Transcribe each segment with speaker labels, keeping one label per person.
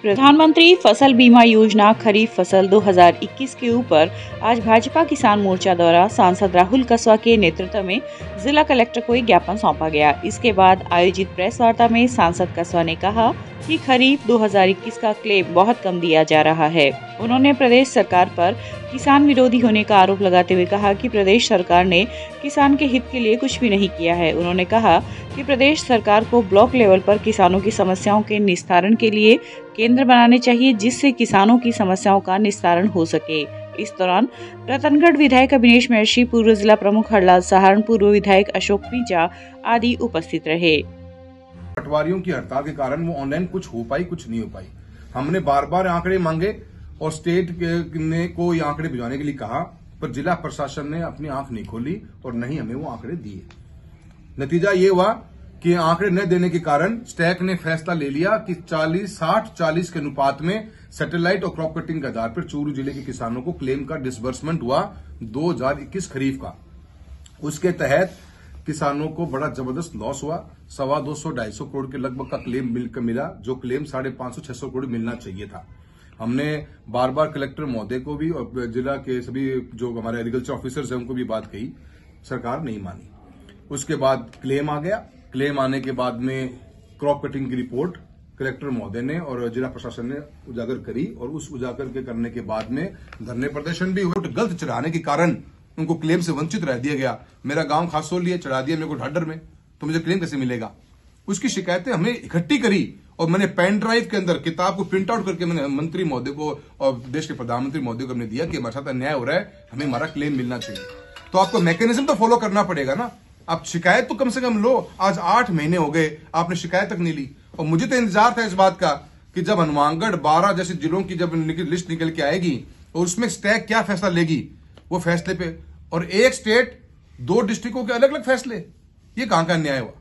Speaker 1: प्रधानमंत्री फसल बीमा योजना खरीफ फसल 2021 के ऊपर आज भाजपा किसान मोर्चा द्वारा सांसद राहुल कसवा के नेतृत्व में जिला कलेक्टर को एक ज्ञापन सौंपा गया। इसके बाद आयोजित प्रेस वार्ता में सांसद कसवा ने कहा कि खरीफ 2021 का क्लेम बहुत कम दिया जा रहा है। उन्होंने प्रदेश सरकार पर किसान विरोधी होने का आरोप लगाते हुए कहा कि प्रदेश सरकार ने किसान के हित के लिए कुछ भी नहीं किया है। उन्होंने कहा कि प्रदेश सरकार को ब्लॉक लेवल पर किसानों की समस्याओं के निस्तारण के लिए केंद्र बनाने चाहिए, जिससे किसानों की समस्याओं का निस्तारण हो सके। इस दौरान रतनगढ़ विधायक अभिनेश महर्षि, पूर्व जिला प्रमुख हरलाल सहारण, पूर्व विधायक अशोक पीजा आदि उपस्थित रहे।
Speaker 2: पटवारियों की हड़ताल के कारण वो ऑनलाइन कुछ हो पाई, कुछ नहीं हो पाई। हमने बार बार आंकड़े मांगे और स्टेट ने को ये आंकड़े भिजवाने के लिए कहा, पर जिला प्रशासन ने अपनी आंख नहीं खोली और नहीं हमें वो आंकड़े दिए। नतीजा ये हुआ कि आंकड़े न देने के कारण स्टैक ने फैसला ले लिया कि 60-40 के अनुपात में सैटेलाइट और क्रॉप कटिंग के आधार पर चूरू जिले के किसानों को क्लेम का डिसबर्समेंट हुआ 2021 खरीफ का। उसके तहत किसानों को बड़ा जबरदस्त लॉस हुआ। 250-250 करोड़ के लगभग का क्लेम मिला, जो क्लेम 550-600 करोड़ मिलना चाहिए था। हमने बार बार कलेक्टर महोदय को भी और जिला के सभी जो हमारे एग्रीकल्चर ऑफिसर्स हैं उनको भी बात कही, सरकार नहीं मानी। उसके बाद क्लेम आ गया। क्लेम आने के बाद में क्रॉप कटिंग की रिपोर्ट कलेक्टर महोदय ने और जिला प्रशासन ने उजागर करी और उस उजागर के करने के बाद में धरने प्रदर्शन भी हुए। गलत चढ़ाने के कारण उनको क्लेम से वंचित रह दिया गया। मेरा गांव खासोली चढ़ा दिया मेरे को ढाडर में, तो मुझे क्लेम कैसे मिलेगा? उसकी शिकायतें हमने इकट्ठी करी और मैंने पेन ड्राइव के अंदर किताब को प्रिंट आउट करके मैंने मंत्री महोदय को और देश के प्रधानमंत्री महोदय को हमने दिया कि हमारे साथ अन्याय हो रहा है, हमें हमारा क्लेम मिलना चाहिए। तो आपको मैकेनिज्म तो फॉलो करना पड़ेगा ना। आप शिकायत तो कम से कम लो। आज 8 महीने हो गए, आपने शिकायत तक नहीं ली। और मुझे तो इंतजार था इस बात का कि जब हनुमानगढ़ 12 जैसे जिलों की जब लिस्ट निकल के आएगी और उसमें स्टैक क्या फैसला लेगी, वो फैसले पे और एक स्टेट 2 डिस्ट्रिक्टों के अलग अलग फैसले, ये कहां का अन्याय हुआ?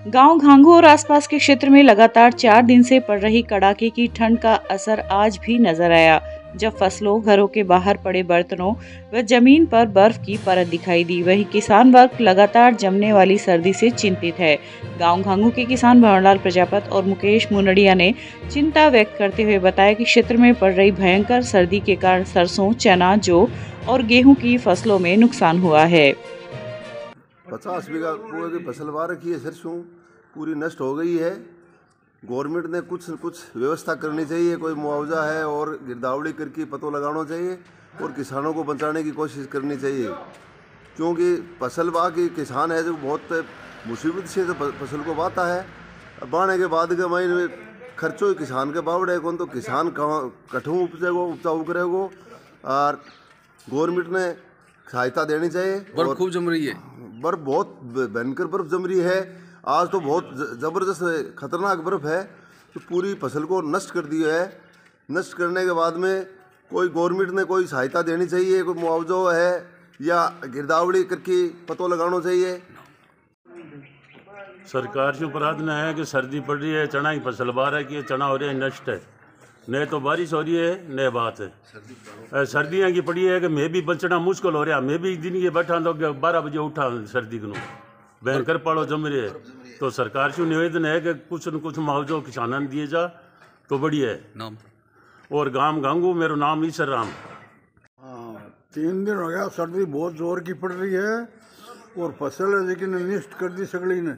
Speaker 1: गांव घांगू और आसपास के क्षेत्र में लगातार 4 दिन से पड़ रही कड़ाके की ठंड का असर आज भी नजर आया, जब फसलों, घरों के बाहर पड़े बर्तनों व जमीन पर बर्फ की परत दिखाई दी। वहीं किसान वर्ग लगातार जमने वाली सर्दी से चिंतित है। गांव घांगू के किसान भंवरलाल प्रजापत और मुकेश मुनड़िया ने चिंता व्यक्त करते हुए बताया कि क्षेत्र में पड़ रही भयंकर सर्दी के कारण सरसों, चना, जौ और गेहूं की फसलों में नुकसान हुआ है।
Speaker 3: 50 बीघा पूरे की फसल बा रखी है, सरसों पूरी नष्ट हो गई है। गवर्नमेंट ने कुछ न कुछ व्यवस्था करनी चाहिए, कोई मुआवजा है और गिरदावड़ी करके पतो लगाना चाहिए और किसानों को बचाने की कोशिश करनी चाहिए, क्योंकि फसल बा के किसान है जो बहुत मुसीबत से तो फसल को बाता है। बाने के बाद के महीने खर्चो किसान के बावड़े कौन, तो किसान कठों उपजेगो, उपजाऊ करेगो और गवर्नमेंट ने सहायता देनी चाहिए।
Speaker 4: बर्फ खूब जम रही है,
Speaker 3: बर्फ बहुत भयंकर बर्फ जम रही है। आज तो बहुत ज़बरदस्त खतरनाक बर्फ है, तो पूरी फसल को नष्ट कर दिया है। नष्ट करने के बाद में कोई गवर्नमेंट ने कोई सहायता देनी चाहिए, कोई मुआवजा है या गिरदावड़ी करके पतो लगाना चाहिए।
Speaker 5: सरकार से प्रार्थना है कि सर्दी पड़ रही है, चना की फसल बाहर है कि चना हो रहा है नष्ट है, न तो बारिश हो रही है न बात है। सर्दियाँ की पड़ी है कि मैं भी बचना मुश्किल हो रहा। मैं भी दिन के बैठा तो 12 बजे उठा सर्दी को भयंकर पाड़ो जम रहे है। तो सरकार से निवेदन है कि कुछ न कुछ मुआवजा किसानों दिए जा तो बढ़िया है।
Speaker 4: नाम
Speaker 5: और गांव घांगू, मेरा नाम ईसर राम।
Speaker 6: हाँ, 3 दिन हो गया, सर्दी बहुत जोर की पड़ रही है और फसल है लेकिन नष्ट कर दी सगड़ी ने।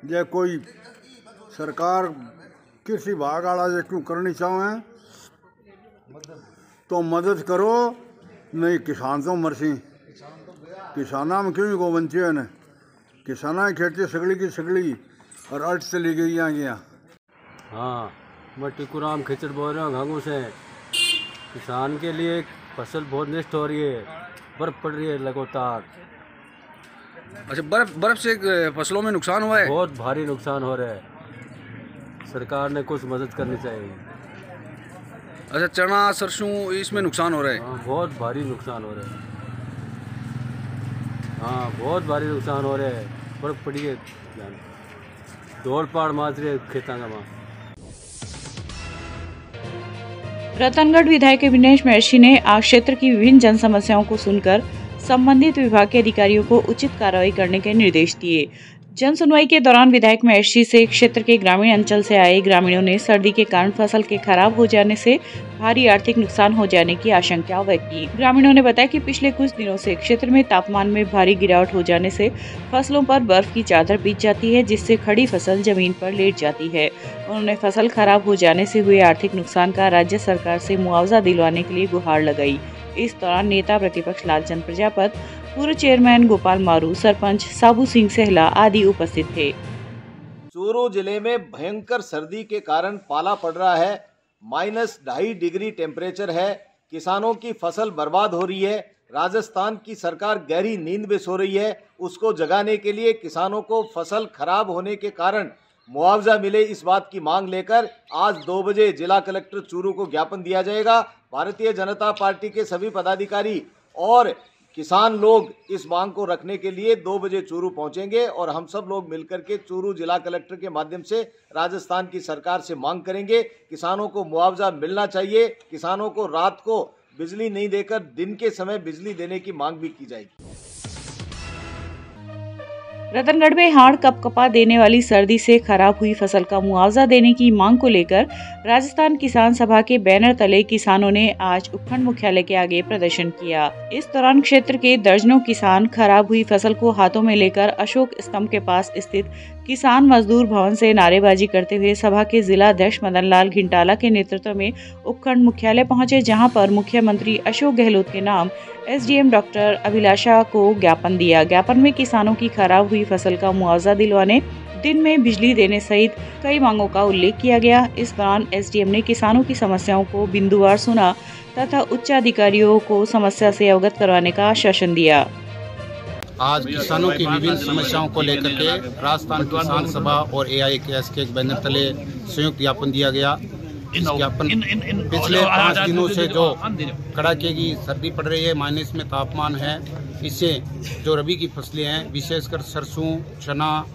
Speaker 6: ये कोई सरकार कृषि विभाग वाला जो क्यों करनी चाहे तो मदद करो, नहीं किसान तो मरसी। किसाना में क्यों को वंचे ने, किसाना खेती सगड़ी की सगड़ी और अर्थ चली गई यहाँ गया।
Speaker 7: हाँ, मैं टिकुराम खिचड़ बोल रहा हूँ घांगू से। किसान के लिए फसल बहुत नष्ट हो रही है, बर्फ पड़ रही है लगातार।
Speaker 4: अच्छा, बर्फ से फसलों में नुकसान हुआ है,
Speaker 7: बहुत भारी नुकसान हो रहा है। सरकार ने कुछ मदद करनी चाहिए।
Speaker 4: अच्छा, चना, सरसों इसमें नुकसान हो रहा है।
Speaker 7: हाँ, बहुत भारी नुकसान हो रहा है। हाँ, बहुत भारी नुकसान हो रहा है, बर्फ पड़ी है, दौड़ पाड़ मार रही है खेतों का। वहाँ
Speaker 1: रतनगढ़ विधायक अभिनेश महर्षि ने आज क्षेत्र की विभिन्न जन समस्याओं को सुनकर संबंधित विभाग के अधिकारियों को उचित कार्रवाई करने के निर्देश दिए। जन सुनवाई के दौरान विधायक महेश से क्षेत्र के ग्रामीण अंचल से आए ग्रामीणों ने सर्दी के कारण फसल के खराब हो जाने से भारी आर्थिक नुकसान हो जाने की आशंका व्यक्त की। ग्रामीणों ने बताया कि पिछले कुछ दिनों से क्षेत्र में तापमान में भारी गिरावट हो जाने से फसलों पर बर्फ की चादर बीत जाती है, जिससे खड़ी फसल जमीन पर लेट जाती है। उन्होंने फसल खराब हो जाने से हुए आर्थिक नुकसान का राज्य सरकार से मुआवजा दिलवाने के लिए गुहार लगाई। इस दौरान नेता प्रतिपक्ष लालचंद प्रजापत, पूर्व चेयरमैन गोपाल मारू, सरपंच साबू सिंह सहला आदि उपस्थित थे।
Speaker 8: चूरू जिले में भयंकर सर्दी के कारण पाला पड़ रहा है, -2.5 डिग्री टेम्परेचर है। किसानों की फसल बर्बाद हो रही है। राजस्थान की सरकार गहरी नींद में सो रही है। उसको जगाने के लिए किसानों को फसल खराब होने के कारण मुआवजा मिले, इस बात की मांग लेकर आज 2 बजे जिला कलेक्टर चूरू को ज्ञापन दिया जाएगा। भारतीय जनता पार्टी के सभी पदाधिकारी और किसान लोग इस मांग को रखने के लिए 2 बजे चूरू पहुंचेंगे और हम सब लोग मिलकर के चूरू जिला कलेक्टर के माध्यम से राजस्थान की सरकार से मांग करेंगे। किसानों को मुआवजा मिलना चाहिए। किसानों को रात को बिजली नहीं देकर दिन के समय बिजली देने की मांग भी की जाएगी।
Speaker 1: रतनगढ़ में हाड़ कपकपा देने वाली सर्दी से खराब हुई फसल का मुआवजा देने की मांग को लेकर राजस्थान किसान सभा के बैनर तले किसानों ने आज उपखंड मुख्यालय के आगे प्रदर्शन किया। इस दौरान क्षेत्र के दर्जनों किसान खराब हुई फसल को हाथों में लेकर अशोक स्तंभ के पास स्थित किसान मजदूर भवन से नारेबाजी करते हुए सभा के जिला अध्यक्ष मदन लाल घिंटाला के नेतृत्व में उपखंड मुख्यालय पहुंचे, जहां पर मुख्यमंत्री अशोक गहलोत के नाम एसडीएम डॉक्टर अभिलाषा को ज्ञापन दिया। ज्ञापन में किसानों की खराब हुई फसल का मुआवजा दिलवाने, दिन में बिजली देने सहित कई मांगों का उल्लेख किया गया। इस दौरान एसडीएम ने किसानों की समस्याओं को बिंदुवार सुना तथा उच्च अधिकारियों को समस्या से अवगत करवाने का आश्वासन दिया।
Speaker 9: आज किसानों की विभिन्न समस्याओं को लेकर के राजस्थान किसान सभा और AIKS के एक बैनर तले संयुक्त ज्ञापन दिया गया। इस ज्ञापन पिछले 5 दिनों से जो कड़ाके की सर्दी पड़ रही है, माइनस में तापमान है, इससे जो रबी की फसलें हैं विशेषकर सरसों, चना,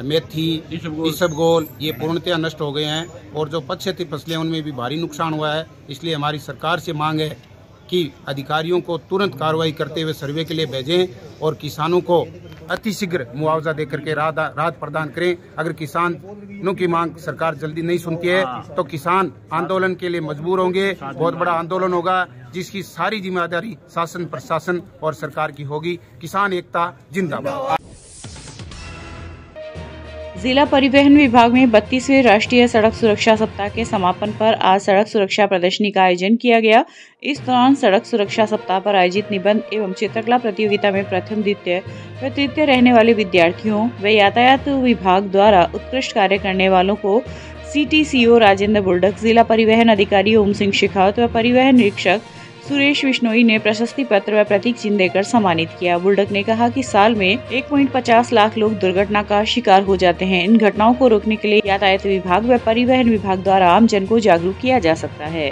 Speaker 9: मेथी, इसबगोल ये पूर्णतया नष्ट हो गए हैं और जो पक्षती फसलें उनमें भी भारी नुकसान हुआ है। इसलिए हमारी सरकार से मांग है कि अधिकारियों को तुरंत कार्रवाई करते हुए सर्वे के लिए भेजें और किसानों को अतिशीघ्र मुआवजा देकर के राहत प्रदान करें। अगर किसानों की मांग सरकार जल्दी नहीं सुनती है तो किसान आंदोलन के लिए मजबूर होंगे। बहुत बड़ा आंदोलन होगा जिसकी सारी जिम्मेदारी शासन, प्रशासन और सरकार की होगी। किसान एकता जिंदाबाद।
Speaker 1: जिला परिवहन विभाग में 32वें राष्ट्रीय सड़क सुरक्षा सप्ताह के समापन पर आज सड़क सुरक्षा प्रदर्शनी का आयोजन किया गया। इस दौरान सड़क सुरक्षा सप्ताह पर आयोजित निबंध एवं चित्रकला प्रतियोगिता में प्रथम, द्वितीय व तृतीय रहने वाले विद्यार्थियों व यातायात विभाग द्वारा उत्कृष्ट कार्य करने वालों को CTCO राजेंद्र बुल्डक, जिला परिवहन अधिकारी ओम सिंह शेखावत व परिवहन निरीक्षक सुरेश बिश्नोई ने प्रशस्ति पत्र व प्रतीक चिन्ह देकर सम्मानित किया। बुल्डक ने कहा कि साल में 1.50 लाख लोग दुर्घटना का शिकार हो जाते हैं। इन घटनाओं को रोकने के लिए यातायात विभाग व परिवहन विभाग द्वारा आम जन को जागरूक किया जा सकता है।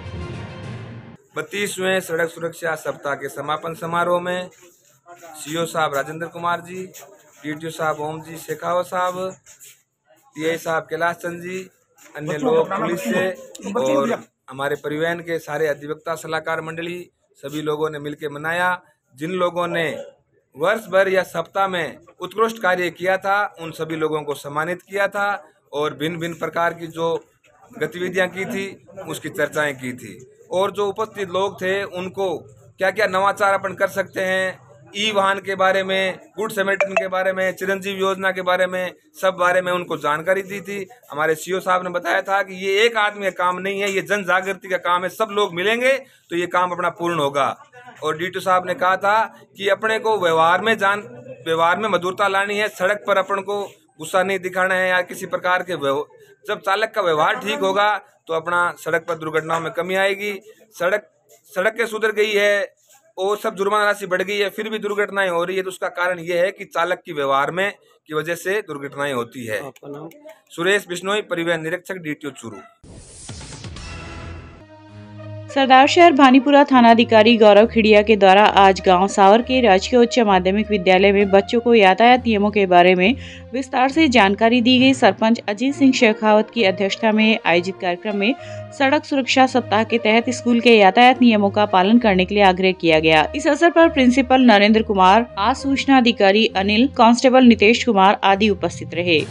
Speaker 10: 32वें सड़क सुरक्षा सप्ताह के समापन समारोह में CO साहब राजेंद्र कुमार जी, DTO साहब ओम जी शेखावत साहब, TI साहब कैलाश चंद जी, अन्य लोग पुलिस से और हमारे परिवहन के सारे अधिवक्ता सलाहकार मंडली सभी लोगों ने मिलकर मनाया। जिन लोगों ने वर्ष भर या सप्ताह में उत्कृष्ट कार्य किया था उन सभी लोगों को सम्मानित किया था और भिन्न भिन्न प्रकार की जो गतिविधियां की थी उसकी चर्चाएं की थी और जो उपस्थित लोग थे उनको क्या क्या नवाचार अपन कर सकते हैं, वाहन के बारे में, गुड समेटन के बारे में, चिरंजीव योजना के बारे में, सब बारे में उनको जानकारी दी थी। हमारे CO साहब ने बताया था कि ये एक आदमी का काम नहीं है, ये जन जागृति का काम है। सब लोग मिलेंगे तो ये काम अपना पूर्ण होगा। और DTO साहब ने कहा था कि अपने को व्यवहार में मधुरता लानी है। सड़क पर अपन को गुस्सा नहीं दिखाना है या किसी प्रकार के जब चालक का व्यवहार ठीक होगा तो अपना सड़क पर दुर्घटनाओं में कमी आएगी। सड़कें सुधर गई है और सब जुर्माना राशि बढ़ गई है, फिर भी दुर्घटनाएं हो रही है, तो उसका कारण यह है कि चालक की व्यवहार में की वजह से दुर्घटनाएं होती है। सुरेश बिश्नोई, परिवहन निरीक्षक, DTO चूरू।
Speaker 1: सरदारशहर भानीपुरा थानाधिकारी गौरव खिड़िया के द्वारा आज गांव सावर के राजकीय उच्च माध्यमिक विद्यालय में बच्चों को यातायात नियमों के बारे में विस्तार से जानकारी दी गई। सरपंच अजीत सिंह शेखावत की अध्यक्षता में आयोजित कार्यक्रम में सड़क सुरक्षा सप्ताह के तहत स्कूल के यातायात नियमों का पालन करने के लिए आग्रह किया गया। इस अवसर पर प्रिंसिपल नरेंद्र कुमार, सूचना अधिकारी अनिल, कांस्टेबल नितेश कुमार आदि उपस्थित रहे।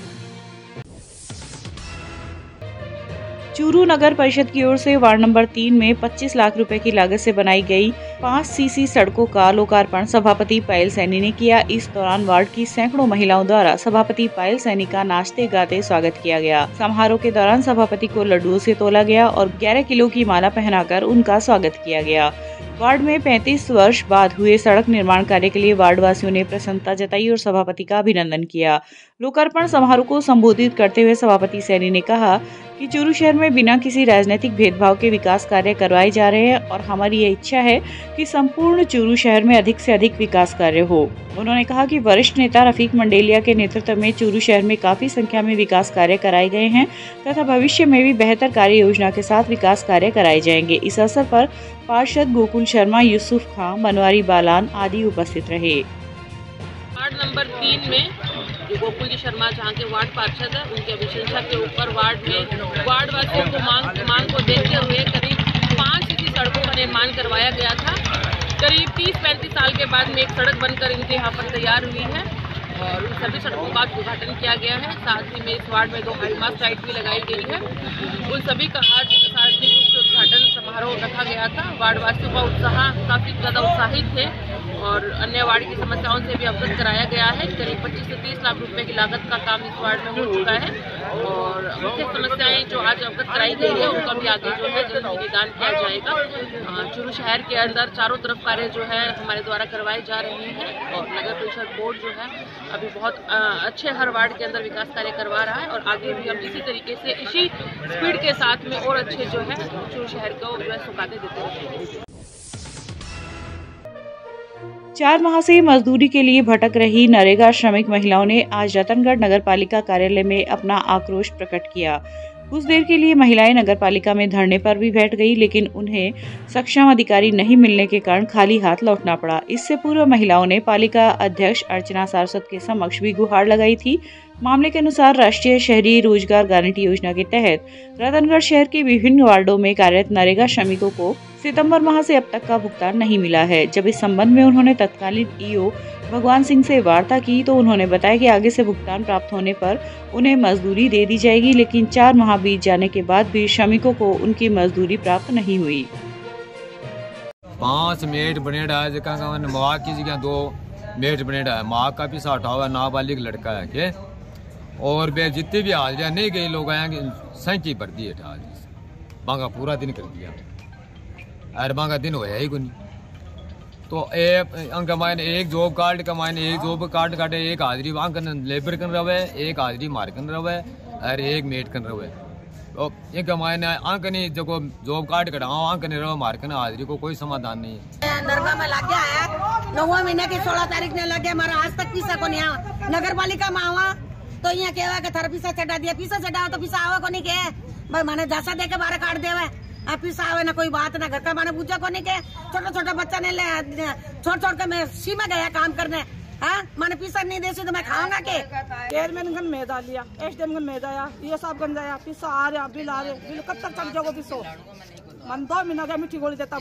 Speaker 1: चूरू नगर परिषद की ओर से वार्ड नंबर 3 में 25 लाख रुपए की लागत से बनाई गई 5 सीसी सड़कों का लोकार्पण सभापति पायल सैनी ने किया। इस दौरान वार्ड की सैकड़ों महिलाओं द्वारा सभापति पायल सैनी का नाचते गाते स्वागत किया गया। समारोह के दौरान सभापति को लड्डुओं से तोला गया और 11 किलो की माला पहनाकर उनका स्वागत किया गया। वार्ड में 35 वर्ष बाद हुए सड़क निर्माण कार्य के लिए वार्ड वासियों ने प्रसन्नता जताई और सभापति का अभिनंदन किया। लोकार्पण समारोह को संबोधित करते हुए सभापति सैनी ने कहा कि चूरू शहर में बिना किसी राजनीतिक भेदभाव के विकास कार्य करवाए जा रहे हैं और हमारी ये इच्छा है कि संपूर्ण चूरू शहर में अधिक से अधिक विकास कार्य हो। उन्होंने कहा कि वरिष्ठ नेता रफीक मंडेलिया के नेतृत्व में चूरू शहर में काफी संख्या में विकास कार्य कराए गए हैं तथा भविष्य में भी बेहतर कार्य योजना के साथ विकास कार्य कराए जाएंगे। इस अवसर पर पार्षद गोकुल शर्मा, यूसुफ खां, मनवारी बालान आदि उपस्थित रहे।
Speaker 11: वार्ड नंबर 3 में जो गोकुल जी शर्मा जहाँ के वार्ड पार्षद है, उनकी अभिशंसा के ऊपर वार्ड में वार्ड वासियों को मांग को देखते हुए करीब 5 सीसी सड़कों का निर्माण करवाया गया था। करीब 30-35 साल के बाद में एक सड़क बनकर इनके यहाँ पर तैयार हुई है और उन सभी सड़कों का उद्घाटन किया गया है। साथ ही में इस वार्ड में 2 हाईमास्ट लाइट भी लगाई गई है। उन सभी का आज सार्वजनिक रूप से उद्घाटन समारोह रखा गया था। वार्ड वासियों का उत्साह काफ़ी ज़्यादा उत्साहित थे और अन्य वार्ड की समस्याओं से भी अवगत कराया गया है। करीब 25 से 30 लाख रुपए की लागत का काम इस वार्ड में हो चुका है और मुख्य समस्याएं जो आज अवगत कराई गई है उनका भी आगे जो है जल्द निदान किया जाएगा। चूरू शहर के अंदर चारों तरफ कार्य जो है हमारे द्वारा करवाए जा रहे हैं और नगर परिषद बोर्ड जो है अभी बहुत अच्छे हर वार्ड के अंदर विकास कार्य करवा रहा है और आगे भी हम इसी तरीके से इसी स्पीड के साथ में और अच्छे जो है चूरू शहर को जो है सौगातें देते रहेंगे।
Speaker 1: 4 माह से मजदूरी के लिए भटक रही नरेगा श्रमिक महिलाओं ने आज रतनगढ़ नगर पालिका कार्यालय में अपना आक्रोश प्रकट किया। कुछ देर के लिए महिलाएं नगर पालिका में धरने पर भी बैठ गई, लेकिन उन्हें सक्षम अधिकारी नहीं मिलने के कारण खाली हाथ लौटना पड़ा। इससे पूर्व महिलाओं ने पालिका अध्यक्ष अर्चना सारस्वत के समक्ष भी गुहार लगाई थी। मामले के अनुसार राष्ट्रीय शहरी रोजगार गारंटी योजना के तहत रतनगढ़ शहर के विभिन्न वार्डों में कार्यरत नरेगा श्रमिकों को सितंबर माह से अब तक का भुगतान नहीं मिला है। जब इस संबंध में उन्होंने तत्कालीन ईओ भगवान सिंह से वार्ता की तो उन्होंने बताया कि आगे से भुगतान प्राप्त होने पर उन्हें मजदूरी दे दी जाएगी, लेकिन 4 माह बीत जाने के बाद भी श्रमिकों को उनकी मजदूरी प्राप्त नहीं हुई।
Speaker 12: 5 मेट बनेड़ा है जगह माँ की जगह 2 मेट बनेड़ा है। माँ का भी 60 हुआ नाबालिग लड़का है के और वे जितने भी हाजिरियाँ नहीं गए लोग आएंगे सैंकी भर दिए बांगा पूरा दिन कर दिया अरे बांगा दिन होया ही को नहीं। तो अंक मायने एक जॉब कार्ड का मायने एक जॉब कार्ड काटे एक हाजिरी वहाँ लेबर कर रहे एक हाजिरी मार कर रहे और एक मेट कर रहे। तो एक मायने अंक नहीं जो जॉब कार्ड कटाओ अंक नहीं रहो मार कर हाजिरी को कोई समाधान नहीं है।
Speaker 13: नरगा में लग गया है 9वें महीने की 16 तारीख ने लग गया हमारा आज तक पीसा को नहीं आवा। नगर पालिका में आवा तो यहाँ कहवा के थारा पीसा चढ़ा दिया, पीसा चढ़ाओ तो पीसा आवा को नहीं के भाई मैंने जैसा दे के बारह काट देवे अब पीसा आवे ना कोई बात ना घर का मैंने पूछा को नहीं के छोटा बच्चा ने ले छोड़ के मैं सीमा गया काम करने। हाँ मैंने पीसा नहीं दे तो मैं खाऊंगा के
Speaker 14: चेयरमैन गन मैदा लिया एसडीएम गन मैदा आया ये सब गन जाया पीसा आ रहा बिल आ रहे बिल कब तक चल जाओगे पीसो मन 2 महीना का मिट्टी गोली देता।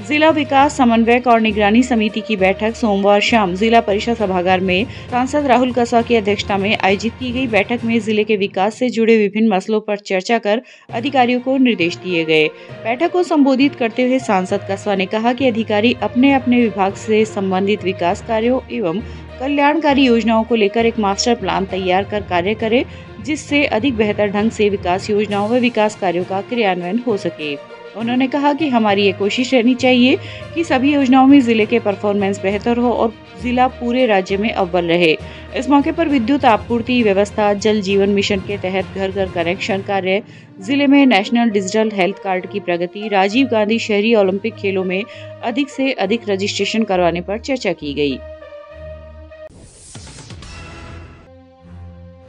Speaker 1: जिला विकास समन्वयक और निगरानी समिति की बैठक सोमवार शाम जिला परिषद सभागार में सांसद राहुल कसवा की अध्यक्षता में आयोजित की गई। बैठक में जिले के विकास से जुड़े विभिन्न मसलों पर चर्चा कर अधिकारियों को निर्देश दिए गए। बैठक को संबोधित करते हुए सांसद कसवा ने कहा कि अधिकारी अपने अपने विभाग से संबंधित विकास कार्यों एवं कल्याणकारी योजनाओं को लेकर एक मास्टर प्लान तैयार कर कार्य करे, जिससे अधिक बेहतर ढंग से विकास योजनाओं व विकास कार्यों का क्रियान्वयन हो सके। उन्होंने कहा कि हमारी ये कोशिश रहनी चाहिए कि सभी योजनाओं में जिले के परफॉर्मेंस बेहतर हो और जिला पूरे राज्य में अव्वल रहे। इस मौके पर विद्युत आपूर्ति व्यवस्था, जल जीवन मिशन के तहत घर घर कनेक्शन कार्य, जिले में नेशनल डिजिटल हेल्थ कार्ड की प्रगति, राजीव गांधी शहरी ओलंपिक खेलों में अधिक से अधिक रजिस्ट्रेशन करवाने पर चर्चा की गई।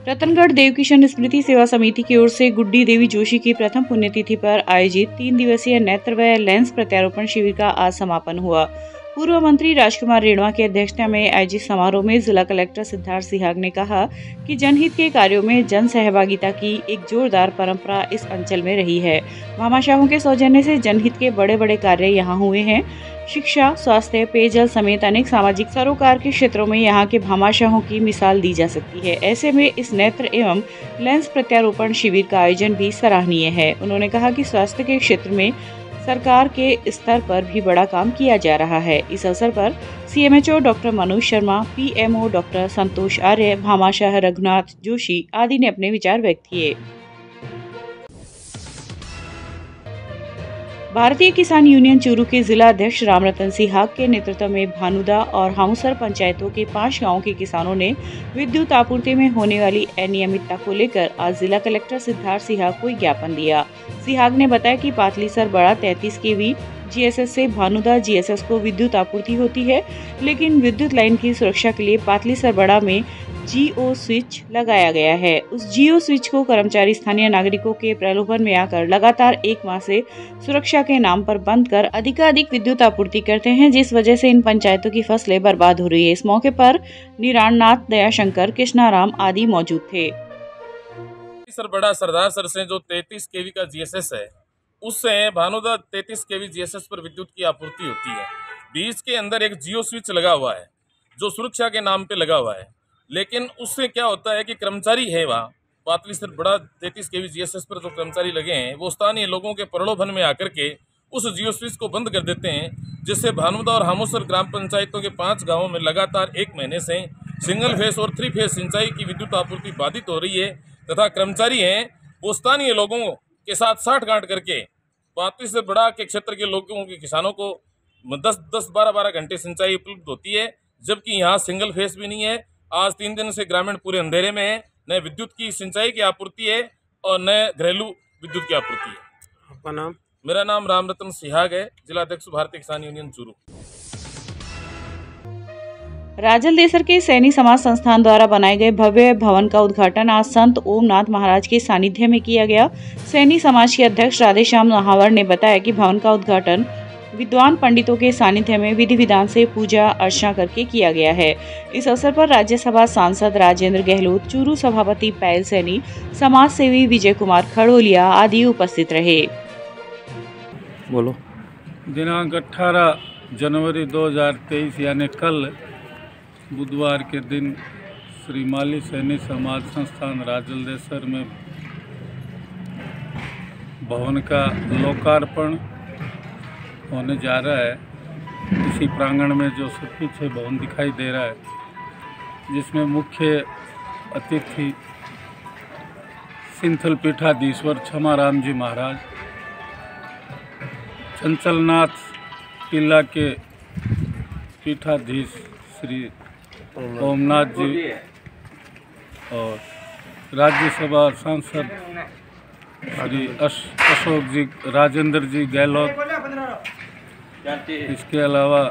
Speaker 1: रतनगढ़ देवकिशन स्मृति सेवा समिति की ओर से गुड्डी देवी जोशी की प्रथम पुण्यतिथि पर आयोजित 3 दिवसीय नेत्र व लेंस प्रत्यारोपण शिविर का आज समापन हुआ। पूर्व मंत्री राजकुमार रेणवा की अध्यक्षता में आयोजित समारोह में जिला कलेक्टर सिद्धार्थ सिहाग ने कहा कि जनहित के कार्यों में जन सहभागिता की एक जोरदार परंपरा इस अंचल में रही है। भामाशाहों के सौजन्य से जनहित के बड़े बड़े कार्य यहाँ हुए हैं। शिक्षा, स्वास्थ्य, पेयजल समेत अनेक सामाजिक सरोकार के क्षेत्रों में यहाँ के भामाशाहों की मिसाल दी जा सकती है। ऐसे में इस नेत्र एवं लेंस प्रत्यारोपण शिविर का आयोजन भी सराहनीय है। उन्होंने कहा कि स्वास्थ्य के क्षेत्र में सरकार के स्तर पर भी बड़ा काम किया जा रहा है। इस अवसर पर CMHO doctor Manoj Sharma, PMO doctor Santosh Arya, Bhamashah Raghunath Joshi आदि ने अपने विचार व्यक्त किए। भारतीय किसान यूनियन चूरू के जिला अध्यक्ष रामरतन सिहाग के नेतृत्व में भानुदा और हामुसर पंचायतों के 5 गांवों के किसानों ने विद्युत आपूर्ति में होने वाली अनियमितता को लेकर आज जिला कलेक्टर सिद्धार्थ सिहाग को ज्ञापन दिया। सिहाग ने बताया कि पातलीसर बड़ा 33 kV GSS से भानुदा GSS को विद्युत आपूर्ति होती है, लेकिन विद्युत लाइन की सुरक्षा के लिए पातलीसर बड़ा में GO स्विच लगाया गया है। उस GO स्विच को कर्मचारी स्थानीय नागरिकों के प्रलोभन में आकर लगातार 1 माह से सुरक्षा के नाम पर बंद कर अधिकाधिक विद्युत आपूर्ति करते हैं, जिस वजह से इन पंचायतों की फसलें बर्बाद हो रही है। इस मौके पर निराणनाथ, दयाशंकर, कृष्णाराम आदि मौजूद थे।
Speaker 15: सर बड़ा सरदार सर से जो 33 kV का GSS है, उससे भानुदा 33 kV GSS पर विद्युत की आपूर्ति होती है। बीच के अंदर एक GO स्विच लगा हुआ है जो सुरक्षा के नाम पे लगा हुआ है, लेकिन उससे क्या होता है कि कर्मचारी है वहाँ पातलीसर बड़ा 33 kV GSS पर जो कर्मचारी लगे हैं, वो स्थानीय लोगों के प्रलोभन में आकर के उस GO स्विच को बंद कर देते हैं, जिससे भानुदा और हामुसर ग्राम पंचायतों के 5 गाँवों में लगातार 1 महीने से सिंगल फेस और 3 फेस सिंचाई की विद्युत आपूर्ति बाधित हो रही है तथा कर्मचारी हैं वो स्थानीय लोगों के साथ साठगांठ करके पातलीसर बड़ा के क्षेत्र के लोगों के किसानों को 10-12 घंटे सिंचाई उपलब्ध होती है, जबकि यहाँ सिंगल फेस भी नहीं है। आज 3 दिन से ग्रामीण पूरे अंधेरे में है, न विद्युत की सिंचाई की आपूर्ति है और न घरेलू विद्युत की आपूर्ति है।
Speaker 16: आपका नाम?
Speaker 15: मेरा नाम रामरतन सिहाग है, जिला अध्यक्ष भारतीय किसान यूनियन चूरू।
Speaker 1: राजल देसर के सैनी समाज संस्थान द्वारा बनाए गए भव्य भवन का उद्घाटन आज संत ओमनाथ महाराज के सानिध्य में किया गया। सैनी समाज के अध्यक्ष राधेश्याम नहावर ने बताया कि भवन का उद्घाटन विद्वान पंडितों के सानिध्य में विधि विधान से पूजा अर्चना करके किया गया है। इस अवसर पर राज्यसभा सांसद राजेंद्र गहलोत, चूरू सभापति पायल सैनी, समाज सेवी विजय कुमार खड़ोलिया आदि उपस्थित रहे।
Speaker 16: बोलो।
Speaker 17: दिनांक 18 जनवरी 2023 यानी कल बुधवार के दिन श्री माली सैनी समाज संस्थान राजल देसर में भवन का लोकार्पण होने जा रहा है। इसी प्रांगण में जो सब पीछे भवन दिखाई दे रहा है, जिसमें मुख्य अतिथि सिंथल पीठाधीश्वर क्षमाराम जी महाराज, चंचलनाथ टीला के पीठाधीश श्री ओमनाथ जी और राज्यसभा सांसद श्री अशोक जी, राजेंद्र जी गहलोत, इसके अलावा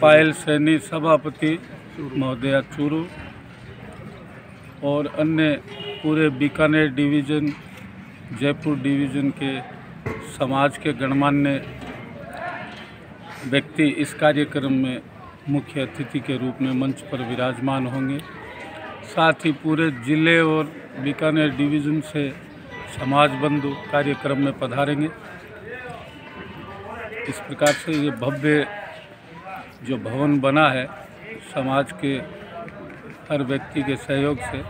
Speaker 17: पायल सैनी सभापति महोदया चूरू और अन्य पूरे बीकानेर डिवीज़न, जयपुर डिवीज़न के समाज के गणमान्य व्यक्ति इस कार्यक्रम में मुख्य अतिथि के रूप में मंच पर विराजमान होंगे। साथ ही पूरे जिले और बीकानेर डिवीज़न से समाज बंधु कार्यक्रम में पधारेंगे। इस प्रकार से ये भव्य जो भवन बना है समाज के हर व्यक्ति के सहयोग से,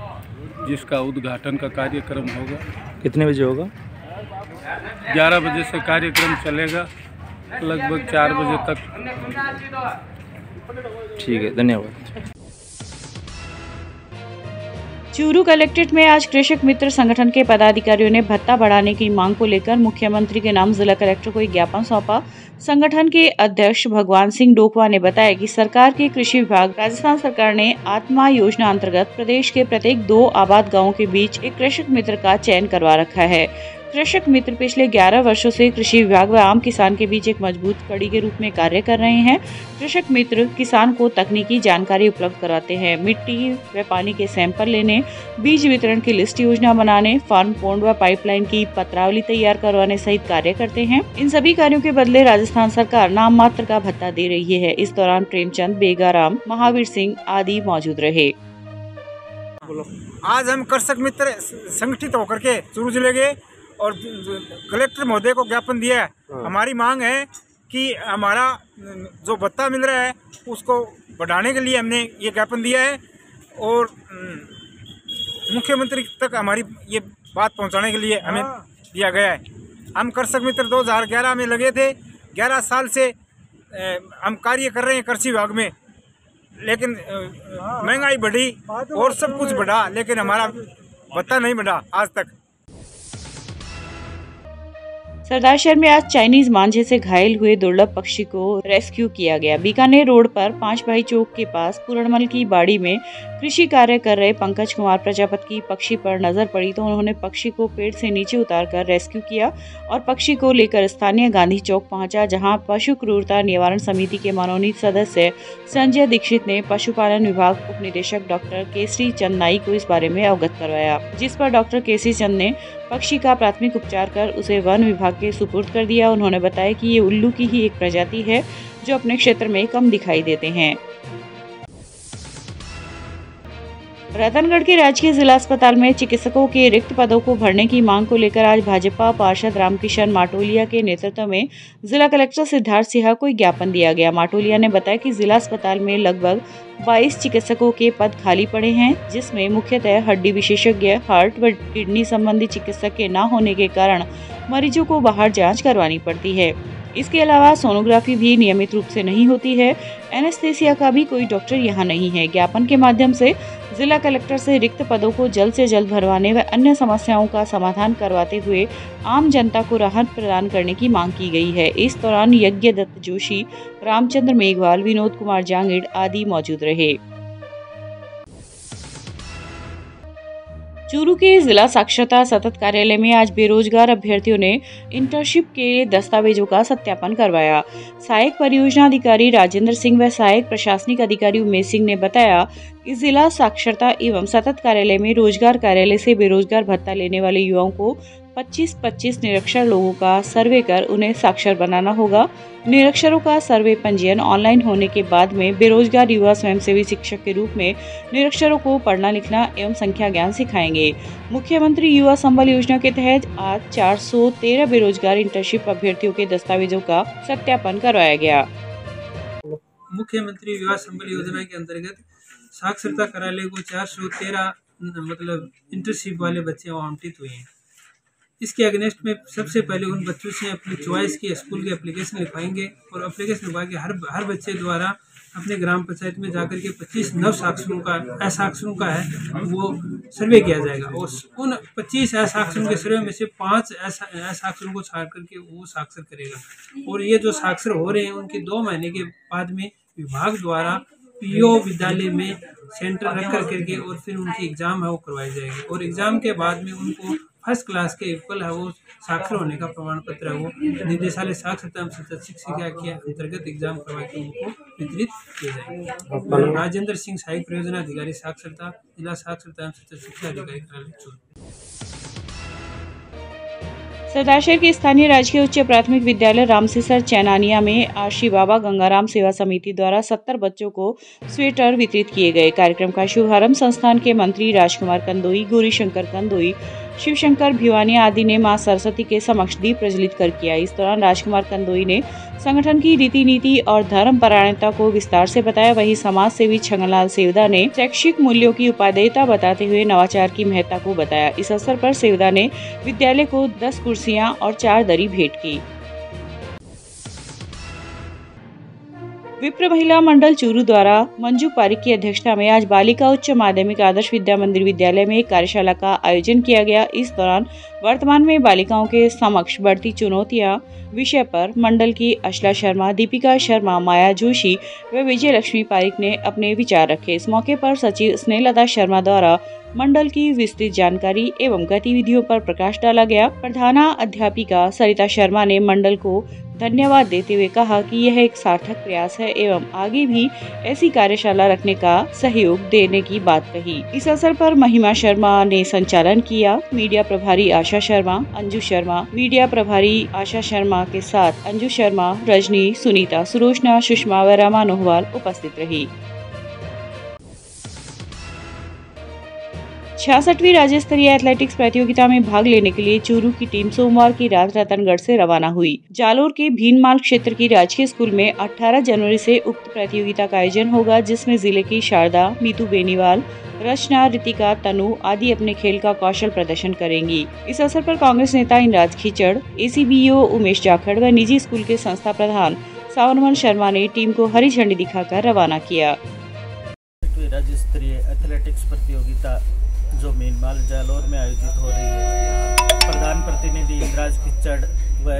Speaker 17: जिसका उद्घाटन का कार्यक्रम होगा।
Speaker 16: कितने बजे होगा?
Speaker 17: 11 बजे से कार्यक्रम चलेगा, लगभग 4 बजे तक।
Speaker 16: ठीक है, धन्यवाद।
Speaker 1: चूरू कलेक्ट्रेट में आज कृषक मित्र संगठन के पदाधिकारियों ने भत्ता बढ़ाने की मांग को लेकर मुख्यमंत्री के नाम जिला कलेक्टर को एक ज्ञापन सौंपा। संगठन के अध्यक्ष भगवान सिंह डोकवा ने बताया कि सरकार के कृषि विभाग राजस्थान सरकार ने आत्मा योजना अंतर्गत प्रदेश के प्रत्येक 2 आबाद गांवों के बीच एक कृषक मित्र का चयन करवा रखा है। कृषक मित्र पिछले 11 वर्षों से कृषि विभाग व आम किसान के बीच एक मजबूत कड़ी के रूप में कार्य कर रहे हैं। कृषक मित्र किसान को तकनीकी जानकारी उपलब्ध कराते हैं, मिट्टी व पानी के सैंपल लेने, बीज वितरण की लिस्ट योजना बनाने, फार्म पॉन्ड व पाइपलाइन की पत्रावली तैयार करवाने सहित कार्य करते हैं। इन सभी कार्यों के बदले राजस्थान सरकार नाम मात्र का भत्ता दे रही है। इस दौरान प्रेमचंद, बेगाराम, महावीर सिंह आदि मौजूद रहे।
Speaker 18: आज हम कृषक मित्र संगठित होकर के चूरू जिले के और कलेक्टर महोदय को ज्ञापन दिया है। हमारी मांग है कि हमारा जो भत्ता मिल रहा है उसको बढ़ाने के लिए हमने ये ज्ञापन दिया है और मुख्यमंत्री तक हमारी ये बात पहुंचाने के लिए हमें दिया गया है। हम कृषक मित्र 2011 में लगे थे, 11 साल से हम कार्य कर रहे हैं कृषि विभाग में, लेकिन महंगाई बढ़ी और सब कुछ बढ़ा, लेकिन हमारा भत्ता नहीं बढ़ा आज तक।
Speaker 1: सरदारशहर में आज चाइनीज मांझे से घायल हुए दुर्लभ पक्षी को रेस्क्यू किया गया। बीकानेर रोड पर 5 भाई चौक के पास पूरणमल की बाड़ी में कृषि कार्य कर रहे पंकज कुमार प्रजापति की पक्षी पर नजर पड़ी तो उन्होंने पक्षी को पेड़ से नीचे उतारकर रेस्क्यू किया और पक्षी को लेकर स्थानीय गांधी चौक पहुंचा, जहां पशु क्रूरता निवारण समिति के मनोनीत सदस्य संजय दीक्षित ने पशुपालन विभाग उप निदेशक डॉक्टर केसरी चंद नाई को इस बारे में अवगत करवाया, जिस पर डॉक्टर केसरी चंद ने पक्षी का प्राथमिक उपचार कर उसे वन विभाग के सुपुर्द कर दिया। उन्होंने बताया कि ये उल्लू की ही एक प्रजाति है जो अपने क्षेत्र में कम दिखाई देते हैं। रतनगढ़ के राजकीय जिला अस्पताल में चिकित्सकों के रिक्त पदों को भरने की मांग को लेकर आज भाजपा पार्षद रामकिशन माटोलिया के नेतृत्व में जिला कलेक्टर सिद्धार्थ सिन्हा को ज्ञापन दिया गया। माटोलिया ने बताया कि जिला अस्पताल में लगभग 22 चिकित्सकों के पद खाली पड़े हैं, जिसमें मुख्यतः हड्डी विशेषज्ञ, हार्ट व किडनी संबंधी चिकित्सक के न होने के कारण मरीजों को बाहर जाँच करवानी पड़ती है। इसके अलावा सोनोग्राफी भी नियमित रूप से नहीं होती है। एनेस्थेसिया का भी कोई डॉक्टर यहाँ नहीं है। ज्ञापन के माध्यम से जिला कलेक्टर से रिक्त पदों को जल्द से जल्द भरवाने व अन्य समस्याओं का समाधान करवाते हुए आम जनता को राहत प्रदान करने की मांग की गई है। इस दौरान यज्ञ दत्त जोशी, रामचंद्र मेघवाल, विनोद कुमार जांगिड़ आदि मौजूद रहे। चूरू के जिला साक्षरता सतत कार्यालय में आज बेरोजगार अभ्यर्थियों ने इंटर्नशिप के दस्तावेजों का सत्यापन करवाया। सहायक परियोजना अधिकारी राजेंद्र सिंह व सहायक प्रशासनिक अधिकारी उमेश सिंह ने बताया कि जिला साक्षरता एवं सतत कार्यालय में रोजगार कार्यालय से बेरोजगार भत्ता लेने वाले युवाओं को 25-25 निरक्षर लोगों का सर्वे कर उन्हें साक्षर बनाना होगा। निरक्षरों का सर्वे पंजीयन ऑनलाइन होने के बाद में बेरोजगार युवा स्वयंसेवी शिक्षक के रूप में निरक्षरों को पढ़ना लिखना एवं संख्या ज्ञान सिखाएंगे। मुख्यमंत्री युवा संबल योजना के तहत आज 413 बेरोजगार इंटर्नशिप अभ्यर्थियों के दस्तावेजों का सत्यापन करवाया गया।
Speaker 19: मुख्यमंत्री युवा संबल योजना के अंतर्गत साक्षरता कार्यालय को 413 इंटर्नशिप वाले बच्चे आवंटित हुए हैं। इसके अगेंस्ट में सबसे पहले उन बच्चों से अपनी चॉइस की स्कूल की एप्लीकेशन लिखवाएंगे और एप्लीकेशन लिखवा के हर बच्चे द्वारा अपने ग्राम पंचायत में जाकर के 25 नव साक्षरों का असाक्षरों का है वो सर्वे किया जाएगा और उन 25 असाक्षरों के सर्वे में से 5 असाक्षरों को छाड़ करके वो साक्षर करेगा। और ये जो साक्षर हो रहे हैं उनके 2 महीने के बाद में विभाग द्वारा पीओ विद्यालय में सेंटर रख करके और फिर उनकी एग्जाम है वो करवाई जाएगी और एग्जाम के बाद में उनको फर्स्ट क्लास के इक्वल है वो साक्षर होने का प्रमाण पत्र है वो निदेशालय साक्षरता एवं सतत शिक्षा के अंतर्गत एग्जाम करवा के उनको वितरित किए जाएंगे। राजेंद्र सिंह सहायक परियोजना अधिकारी साक्षरता, जिला साक्षरता एवं सतत शिक्षा अधिकारी कार्यालय चूरू।
Speaker 1: सरदारशहर के स्थानीय राजकीय उच्च प्राथमिक विद्यालय रामसीसर चैनानिया में आज श्री बाबा गंगाराम सेवा समिति द्वारा 70 बच्चों को स्वेटर वितरित किए गए। कार्यक्रम का शुभारंभ संस्थान के मंत्री राजकुमार कंदोई, गौरी शंकर कंदोई, शिवशंकर भिवानिया आदि ने मां सरस्वती के समक्ष दीप प्रज्वलित कर किया। इस दौरान राजकुमार कंदोई ने संगठन की रीति नीति और धर्म परायणता को विस्तार से बताया। वहीं समाज सेवी छगनलाल सेवदा ने शैक्षिक मूल्यों की उपादेयता बताते हुए नवाचार की महत्ता को बताया। इस अवसर पर सेवदा ने विद्यालय को 10 कुर्सियां और 4 दरी भेंट की। विप्र महिला मंडल चूरू द्वारा मंजू पारिक की अध्यक्षता में आज बालिका उच्च माध्यमिक आदर्श विद्या मंदिर विद्यालय में एक कार्यशाला का आयोजन किया गया। इस दौरान वर्तमान में बालिकाओं के समक्ष बढ़ती चुनौतियां विषय पर मंडल की अशला शर्मा, दीपिका शर्मा, माया जोशी व विजय लक्ष्मी पारिक ने अपने विचार रखे। इस मौके पर सचिव स्नेहलता शर्मा द्वारा मंडल की विस्तृत जानकारी एवं गतिविधियों पर प्रकाश डाला गया। प्रधाना अध्यापिका सरिता शर्मा ने मंडल को धन्यवाद देते हुए कहा कि यह एक सार्थक प्रयास है एवं आगे भी ऐसी कार्यशाला रखने का सहयोग देने की बात कही। इस अवसर पर महिमा शर्मा ने संचालन किया। मीडिया प्रभारी आशा शर्मा, अंजू शर्मा, मीडिया प्रभारी आशा शर्मा के साथ अंजू शर्मा, रजनी, सुनीता, सुरोचना, सुषमा व रमा नोहवाल उपस्थित रही। 66वीं राज्य स्तरीय एथलेटिक्स प्रतियोगिता में भाग लेने के लिए चूरू की टीम सोमवार की रात रतनगढ़ से रवाना हुई। जालोर के भीनमाल क्षेत्र की राजकीय स्कूल में 18 जनवरी से उक्त प्रतियोगिता का आयोजन होगा, जिसमें जिले की शारदा, मीतू बेनीवाल, रचना, रितिका, तनु आदि अपने खेल का कौशल प्रदर्शन करेंगी। इस अवसर पर कांग्रेस नेता इंद्राज खिचड़, ACBO उमेश जाखड़ व निजी स्कूल के संस्था प्रधान सावनमल शर्मा ने टीम को हरी झंडी दिखाकर रवाना किया।
Speaker 20: राज्य स्तरीय एथलेटिक्स प्रतियोगिता जो मीनमाल जालोर में आयोजित हो रही है, प्रधान प्रतिनिधि इंद्राज खिचड़ व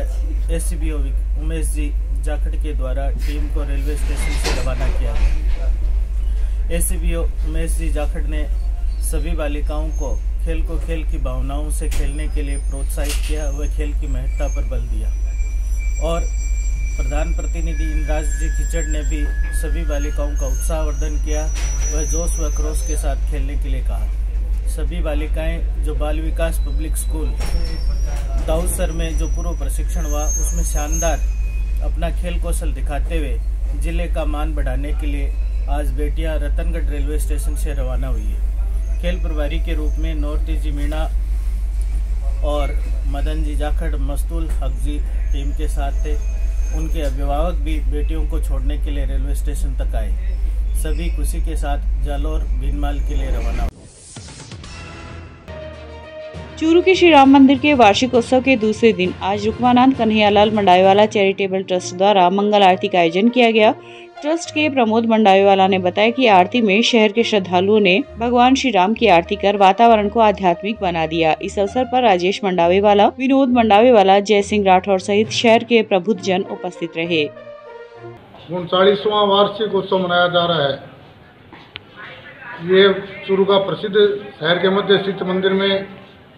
Speaker 20: ACBO उमेश जी जाखड़ के द्वारा टीम को रेलवे स्टेशन से रवाना किया गया। ACBO उमेश जी जाखड़ ने सभी बालिकाओं को खेल की भावनाओं से खेलने के लिए प्रोत्साहित किया व खेल की महत्ता पर बल दिया। और प्रधान प्रतिनिधि इंद्राज जी खिचड़ ने भी सभी बालिकाओं का उत्साहवर्धन किया व जोश व क्रोश के साथ खेलने के लिए कहा। सभी बालिकाएं जो बाल विकास पब्लिक स्कूल दाऊसर में जो पूर्व प्रशिक्षण हुआ, उसमें शानदार अपना खेल कौशल दिखाते हुए जिले का मान बढ़ाने के लिए आज बेटियां रतनगढ़ रेलवे स्टेशन से रवाना हुई है। खेल प्रभारी के रूप में नौरती जी मीणा और मदन जी जाखड़, मस्तूल हक जी टीम के साथ थे। उनके अभिभावक भी बेटियों को छोड़ने के लिए रेलवे स्टेशन तक आए। सभी खुशी के साथ जालोर भीनमाल के लिए रवाना।
Speaker 1: चूरू के श्री राम मंदिर के वार्षिक उत्सव के दूसरे दिन आज रुकमानंद कन्हैयालाल मंडाईवाला चैरिटेबल ट्रस्ट द्वारा मंगल आरती का आयोजन किया गया। ट्रस्ट के प्रमोद मंडाईवाला ने बताया कि आरती में शहर के श्रद्धालुओं ने भगवान श्री राम की आरती कर वातावरण को आध्यात्मिक बना दिया। इस अवसर पर राजेश मंडावीवाला, विनोद मंडावीवाला, जय सिंह राठौर सहित शहर के प्रबुद्ध जन उपस्थित रहे।
Speaker 21: 39वां वार्षिक उत्सव मनाया जा रहा है। ये चूरू का प्रसिद्ध शहर के मध्य स्थित मंदिर में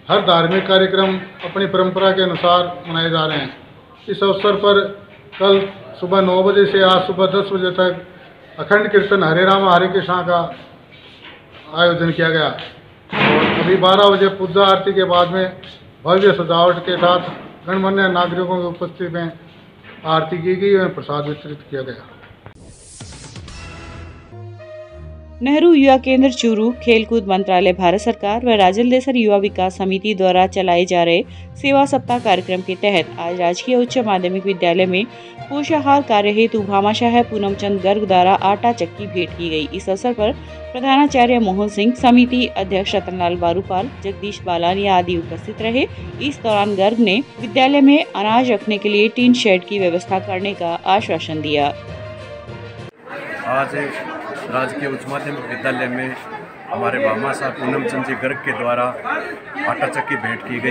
Speaker 21: हर धार्मिक कार्यक्रम अपनी परंपरा के अनुसार मनाए जा रहे हैं। इस अवसर पर कल सुबह 9 बजे से आज सुबह 10 बजे तक अखंड कीर्तन हरे राम हरे कृष्णा का आयोजन किया गया और अभी 12 बजे पूजा आरती के बाद में भव्य सजावट के साथ गणमान्य नागरिकों की उपस्थिति में आरती की गई और प्रसाद वितरित किया गया।
Speaker 1: नेहरू युवा केंद्र चूरू, खेलकूद मंत्रालय भारत सरकार व राजलदेसर युवा विकास समिति द्वारा चलाए जा रहे सेवा सप्ताह कार्यक्रम के तहत आज राजकीय उच्च माध्यमिक विद्यालय में पोषाहार कार्य हेतु भामाशाह पूनमचंद गर्ग द्वारा आटा चक्की भेंट की गई। इस अवसर पर प्रधानाचार्य मोहन सिंह, समिति अध्यक्ष रतनलाल बारूपाल, जगदीश बालानिया आदि उपस्थित रहे। इस दौरान गर्ग ने विद्यालय में अनाज रखने के लिए टीन शेड की व्यवस्था करने का आश्वासन दिया।
Speaker 22: आज राजकीय उच्च माध्यमिक विद्यालय में हमारे भामा साहब पूनमचंद जी गर्ग के द्वारा आटा चक्की भेंट की गई,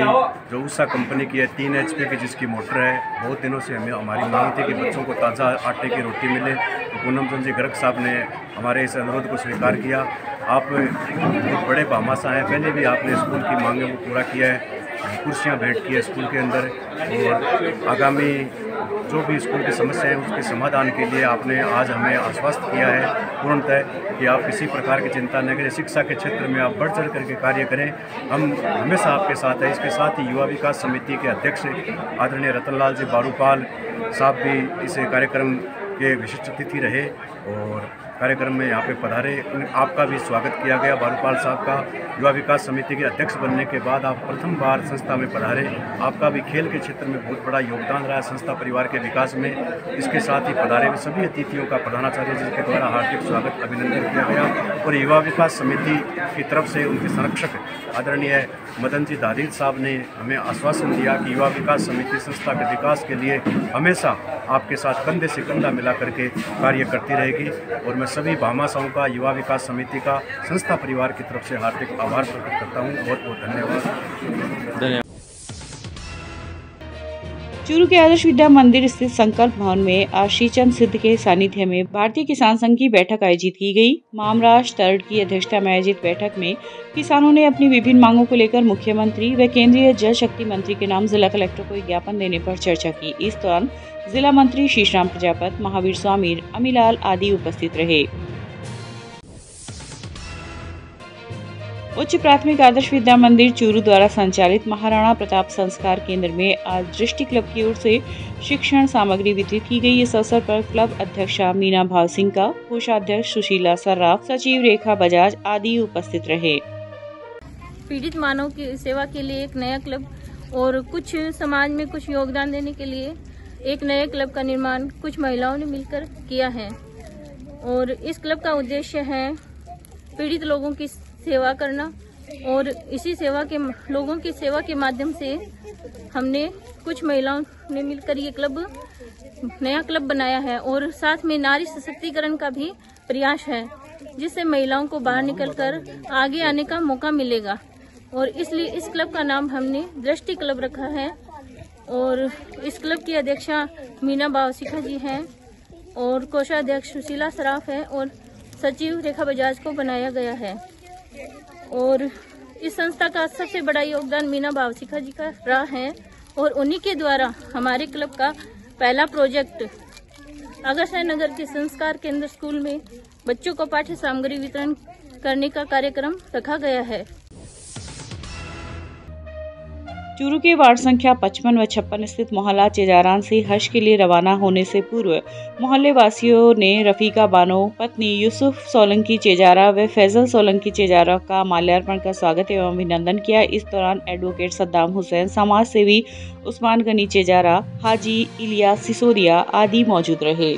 Speaker 22: जो उषा कंपनी की है, 3 HP की जिसकी मोटर है। बहुत दिनों से हमारी मांग थी कि बच्चों को ताज़ा आटे की रोटी मिले, तो पूनमचंद जी गर्ग साहब ने हमारे इस अनुरोध को स्वीकार किया। आप बहुत बड़े भामा साहब हैं, पहले भी आपने स्कूल की मांगों को पूरा किया है, कुर्सियाँ भेंट की है स्कूल के अंदर, और आगामी जो भी स्कूल की समस्या है उसके समाधान के लिए आपने आज हमें आश्वस्त किया है पूर्णतः कि आप किसी प्रकार की चिंता न करें, शिक्षा के क्षेत्र में आप बढ़ चढ़ करके कार्य करें। हम हमेशा आपके साथ हैं। इसके साथ ही युवा विकास समिति के अध्यक्ष आदरणीय रतनलाल जी बारूपाल साहब भी इस कार्यक्रम के विशिष्ट अतिथि रहे और कार्यक्रम में यहाँ पे पधारे। आपका भी स्वागत किया गया। बारूपाल साहब का युवा विकास समिति के अध्यक्ष बनने के बाद आप प्रथम बार संस्था में पधारे। आपका भी खेल के क्षेत्र में बहुत बड़ा योगदान रहा है संस्था परिवार के विकास में। इसके साथ ही पधारे हुए सभी अतिथियों का प्रधानाचार्य जी के द्वारा हार्दिक स्वागत अभिनंदन किया गया और युवा विकास समिति की तरफ से उनके संरक्षक आदरणीय मदन जी दादीर साहब ने हमें आश्वासन दिया कि युवा विकास समिति संस्था के विकास के लिए हमेशा आपके साथ कंधे से कंधा मिला करके कार्य करती रहेगी। और मैं सभी भामाशाहों का, युवा विकास समिति का, संस्था परिवार की तरफ से हार्दिक आभार प्रकट करता हूँ। बहुत बहुत धन्यवाद।
Speaker 1: चूरू के आदर्श विद्या मंदिर स्थित संकल्प भवन में आज श्रीचंद सिद्ध के सानिध्य में भारतीय किसान संघ की बैठक आयोजित की गई। मामराज टर्ड की अध्यक्षता में आयोजित बैठक में किसानों ने अपनी विभिन्न मांगों को लेकर मुख्यमंत्री व केंद्रीय जल शक्ति मंत्री के नाम जिला कलेक्टर को एक ज्ञापन देने पर चर्चा की। इस दौरान जिला मंत्री शीशराम प्रजापत, महावीर स्वामी, अमीलाल आदि उपस्थित रहे। उच्च प्राथमिक आदर्श विद्या मंदिर चूरू द्वारा संचालित महाराणा प्रताप संस्कार केंद्र में आज दृष्टि क्लब की ओर से शिक्षण सामग्री वितरित की गई। इस अवसर पर क्लब अध्यक्षा मीना भाव सिंह का, कोषाध्यक्ष सुशीला सर्राफ, सचिव रेखा बजाज आदि उपस्थित रहे।
Speaker 2: पीड़ित मानव की सेवा के लिए एक नया क्लब और कुछ समाज में कुछ योगदान देने के लिए एक नए क्लब का निर्माण कुछ महिलाओं ने मिलकर किया है और इस क्लब का उद्देश्य है पीड़ित लोगों की सेवा करना और इसी सेवा के लोगों की सेवा के माध्यम से हमने कुछ महिलाओं ने मिलकर ये क्लब नया क्लब बनाया है और साथ में नारी सशक्तिकरण का भी प्रयास है जिससे महिलाओं को बाहर निकलकर आगे आने का मौका मिलेगा और इसलिए इस क्लब का नाम हमने दृष्टि क्लब रखा है और इस क्लब की अध्यक्षा मीना बावसिका जी हैं और कोषाध्यक्ष सुशीला सराफ है और सचिव रेखा बजाज को बनाया गया है और इस संस्था का सबसे बड़ा योगदान मीना बावसिका जी का रहा है और उन्हीं के द्वारा हमारे क्लब का पहला प्रोजेक्ट अगरसर नगर के संस्कार केंद्र स्कूल में बच्चों को पाठ्य सामग्री वितरण करने का कार्यक्रम रखा गया है।
Speaker 1: चूरू के वार्ड संख्या 55 व 56 स्थित मोहल्ला चेजारान से हज के लिए रवाना होने से पूर्व मोहल्ले वासियों ने रफीका बानो, पत्नी यूसुफ सोलंकी चेजारा व फैजल सोलंकी चेजारा का माल्यार्पण कर स्वागत एवं अभिनंदन किया। इस दौरान एडवोकेट सद्दाम हुसैन, समाज सेवी उस्मान गनी चेजारा, हाजी इलियास सिसोदिया आदि मौजूद रहे।